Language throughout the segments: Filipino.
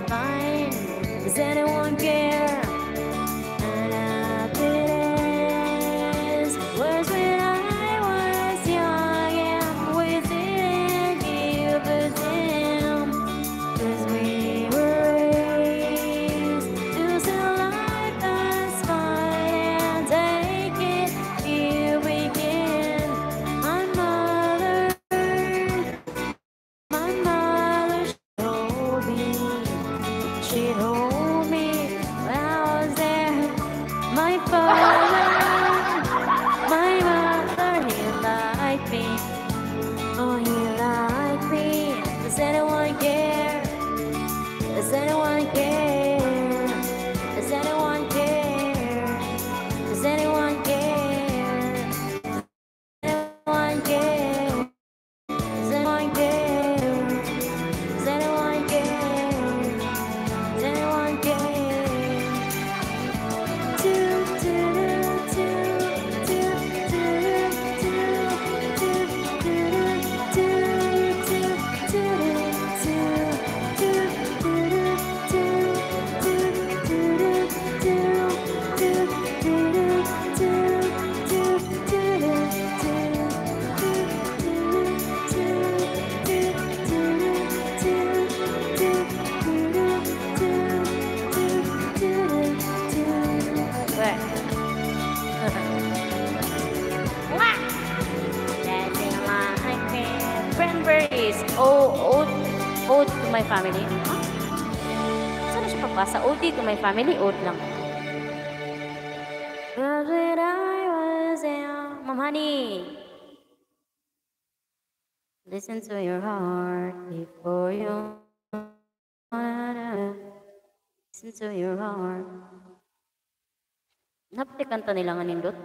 fine. Does anyone care? And happiness was when I was young and we didn't give a damn. 'Cause we were raised to see life as fun and take it here we can. My mother told me, she told me when I was there. My father, my mother, he liked me. Oh, he liked me. Does anyone care? Does anyone care? Does anyone care? Does anyone care? Anyone care? Does anyone care? Does anyone care? Does anyone care? Do, do, do, do, do, do, do, do, do, do, Cranberries. Ode to my family. Huh? Saan na siya pagbasa? Ode to my family? Ode lang. Cause when I was young, Ma'am Honey, listen to your heart before you listen to your heart. Napati kanta nila nga nindot.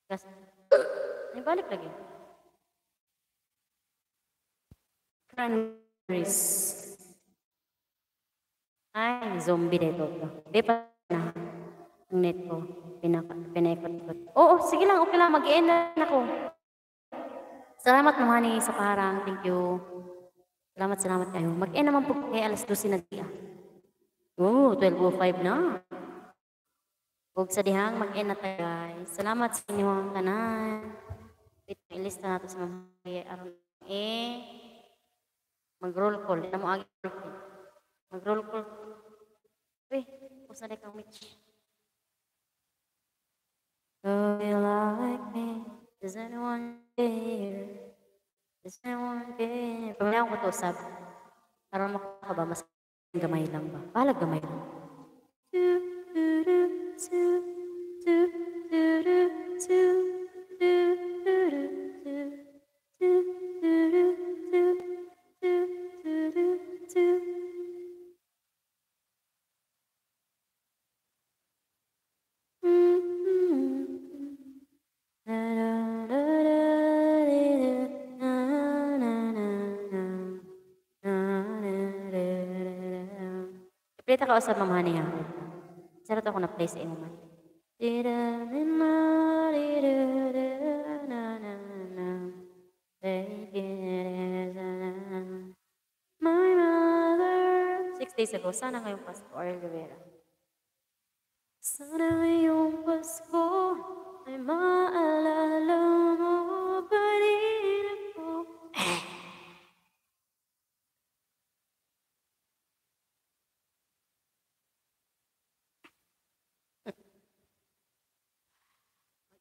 Kasi, balik lagi. Cranberries. Ay, zombie dito. Di pa na. Ang net ko. Pinaikot-ikot. Oo, sige lang. Okay lang. Mag-i-end na ako. Salamat naman sa parang. Thank you. Salamat kayo. Mag-end naman po kay alas 12 na diya. Oo, 12:05 na. Huwag sa dihang. Mag-end na tayo, guys. Salamat sa inyong kanan. Ilista natin sa mga aron. Mag-roll call. Hindi na mo agi roll call. Mag-roll call. Uy, pusa na kang Mitch. Do you like me? Does anyone care? Does anyone care? Pamilya ko ito, usab. Para makaka ba? Mas gamay lang ba? Palag gamay lang. Play ka usab Ma'am Honey ha. Sarap ako na play sa imo man. My mother 6 days ago, sana ngayong Pasko, Ariel Rivera. Sana ngayong Pasko ay maalala mo pa rin ako.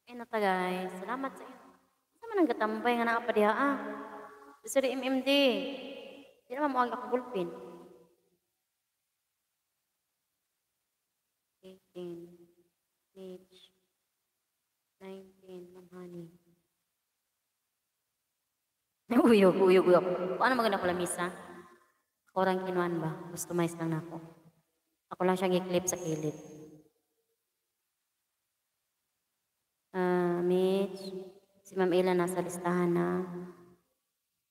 Mag-end na ta guys. Salamat sa inyo. Saan man ang gatambay nga nakapadiha Sa MMD. Hindi naman mo ang kakagulpin. 18, Mitch, 19, Ma'am Honey. Uyog. Paano maganda ko lamisa? Ako lang kinuan ba? Customize lang ako. Ako lang siyang i-clip sa kilid. Mitch, si Ma'am Ila nasa listahan na.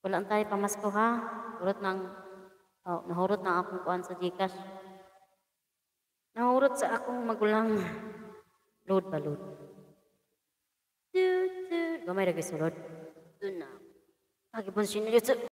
Wala tayo pamasko ha. Nahurot na akong kuan sa Gcash. Nahurot sa akong magulang. Load. Gamay na gisulod. Doon na. Pag-ipon sinilid sa...